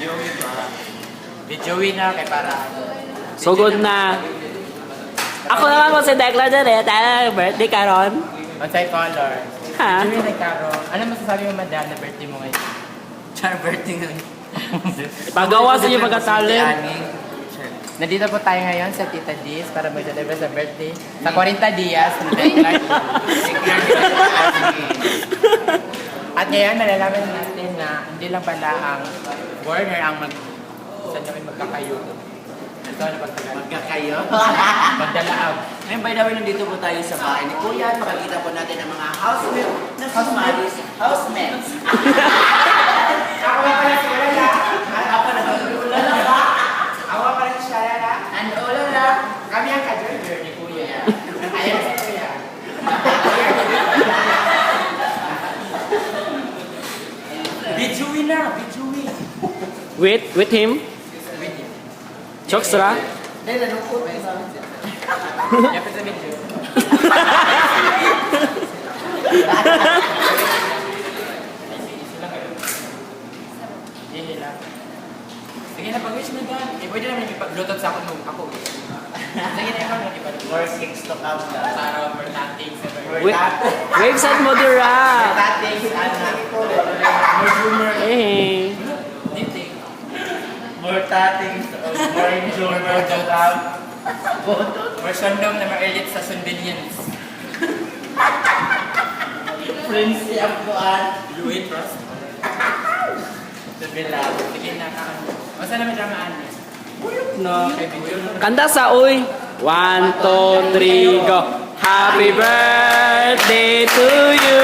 Joey ba? Joey na kay para. Sugod na. Ako naman ko si Declan dyan eh. Dahil birthday karon. Mansay color. Ha? Joey na karo. Ano masasabi mo madam na birthday mo ngayon? Char birthday nga. Pagawa sa inyo pagkatalent. Nandito po tayo ngayon sa Tita Diz para mag-celebrate sa birthday. Sa 40 Diaz ni Declan. At ngayon, malalaman natin na hindi lang pala ang Warner ang saan kami magkakayo. Ito na pagtagal. Magkakayo. Magdalaab. Ngayon, by the way, nandito po tayo sa bahay ni Kuya. Makikita po natin ang mga housemates na sumalis. Housemates. Ako nga pala si Ulala. Ako na ulala ba? Ako nga pala si Shalala. And ulala. Kami ang ka-joiner ni Kuya. Ayan si Kuya. Bijuwi na, bijuwi. With him? Chokestra? Hindi, nanukot. Dapat sa video. Sige na, pag-wish mo doon. Eh, pwede naman ipag-bluetooth sa ako nung ako. Sige na, ipag More kicks to come na. para for nothing. Waves at Modera. Dating, More humor. Eh. Dating. more tatings, more enjoyment to come. More sundom na ma-elite sa Sunbilians. Friends siya po Louis Trust. Sabi lang. Sige na, kaan. Masa naman dramaan niya? No. Kanta sa uy. 1, 2, 3, go. Happy birthday to you.